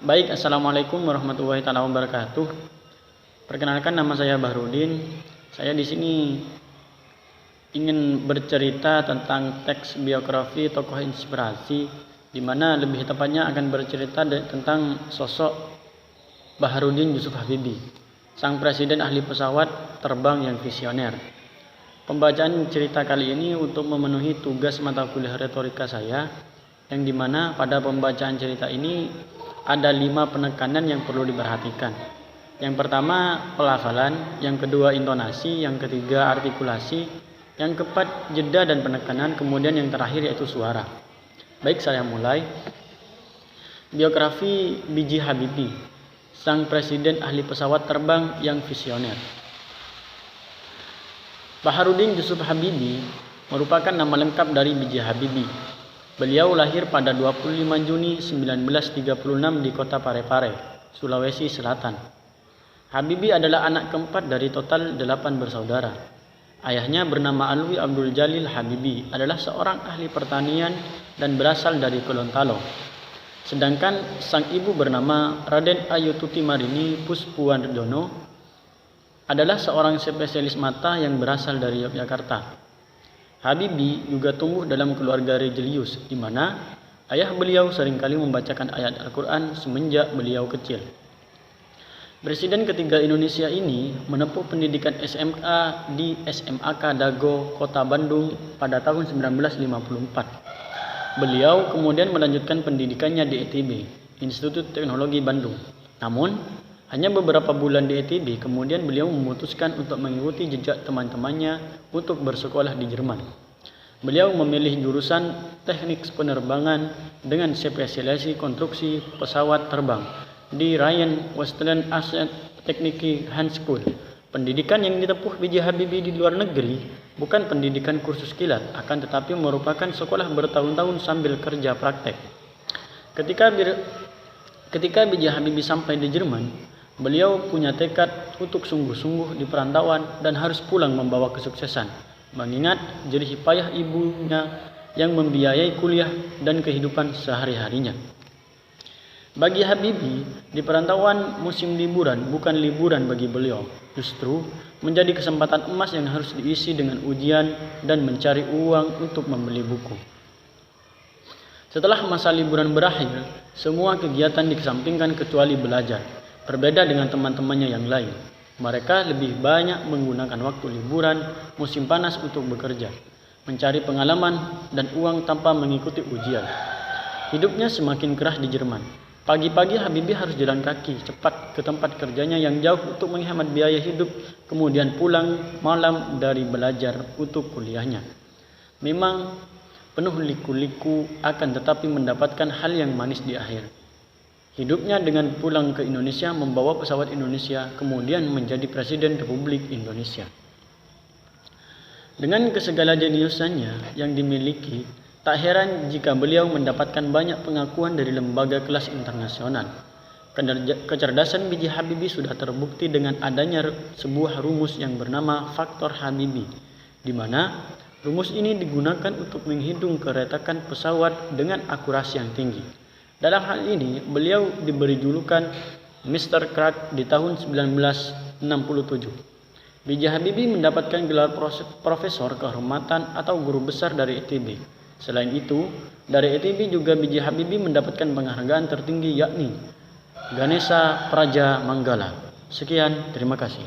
Baik, assalamualaikum warahmatullahi wabarakatuh. Perkenalkan, nama saya Bahrudin. Saya di sini ingin bercerita tentang teks biografi tokoh inspirasi, di mana lebih tepatnya akan bercerita tentang sosok Bahrudin Yusuf Habibie, sang presiden ahli pesawat terbang yang visioner. Pembacaan cerita kali ini untuk memenuhi tugas mata kuliah retorika saya, yang dimana pada pembacaan cerita ini ada 5 penekanan yang perlu diperhatikan. Yang pertama pelafalan, yang kedua intonasi, yang ketiga artikulasi, yang keempat jeda dan penekanan, kemudian yang terakhir yaitu suara. Baik, saya mulai. Biografi B.J. Habibie, sang presiden ahli pesawat terbang yang visioner. Bahrudin Yusuf Habibie merupakan nama lengkap dari B.J. Habibie. Beliau lahir pada 25 Juni 1936 di kota Parepare, Sulawesi Selatan. Habibie adalah anak keempat dari total 8 bersaudara. Ayahnya bernama Alwi Abdul Jalil Habibie, adalah seorang ahli pertanian dan berasal dari Gorontalo. Sedangkan sang ibu bernama Raden Ayu Tuti Marini Puspuwardono, adalah seorang spesialis mata yang berasal dari Yogyakarta. Habibie juga tumbuh dalam keluarga religius, di mana ayah beliau seringkali membacakan ayat Al-Quran semenjak beliau kecil. Presiden ketiga Indonesia ini menempuh pendidikan SMA di SMAK Dago, Kota Bandung pada tahun 1954. Beliau kemudian melanjutkan pendidikannya di ITB, Institut Teknologi Bandung. Namun, hanya beberapa bulan di ITB, kemudian beliau memutuskan untuk mengikuti jejak teman-temannya untuk bersekolah di Jerman. Beliau memilih jurusan teknik penerbangan dengan spesialisasi konstruksi pesawat terbang di Ryan Western Asset Technique High School. Pendidikan yang ditempuh B.J. Habibie di luar negeri bukan pendidikan kursus kilat, akan tetapi merupakan sekolah bertahun-tahun sambil kerja praktek. Ketika B.J. Habibie sampai di Jerman, beliau punya tekad untuk sungguh-sungguh di perantauan dan harus pulang membawa kesuksesan, mengingat jerih payah ibunya yang membiayai kuliah dan kehidupan sehari-harinya. Bagi Habibie, di perantauan musim liburan bukan liburan bagi beliau, justru menjadi kesempatan emas yang harus diisi dengan ujian dan mencari uang untuk membeli buku. Setelah masa liburan berakhir, semua kegiatan dikesampingkan kecuali belajar. Berbeda dengan teman-temannya yang lain, mereka lebih banyak menggunakan waktu liburan musim panas untuk bekerja, mencari pengalaman dan uang tanpa mengikuti ujian. Hidupnya semakin keras di Jerman. Pagi-pagi Habibie harus jalan kaki cepat ke tempat kerjanya yang jauh untuk menghemat biaya hidup, kemudian pulang malam dari belajar untuk kuliahnya. Memang penuh liku-liku, akan tetapi mendapatkan hal yang manis di akhir. Hidupnya dengan pulang ke Indonesia, membawa pesawat Indonesia, kemudian menjadi Presiden Republik Indonesia. Dengan segala jeniusannya yang dimiliki, tak heran jika beliau mendapatkan banyak pengakuan dari lembaga kelas internasional. Kecerdasan B.J. Habibie sudah terbukti dengan adanya sebuah rumus yang bernama faktor Habibie, di mana rumus ini digunakan untuk menghitung keretakan pesawat dengan akurasi yang tinggi. Dalam hal ini, beliau diberi julukan Mr. Crack di tahun 1967. B.J. Habibie mendapatkan gelar profesor kehormatan atau guru besar dari ITB. Selain itu, dari ITB juga B.J. Habibie mendapatkan penghargaan tertinggi yakni Ganesha Praja Manggala. Sekian, terima kasih.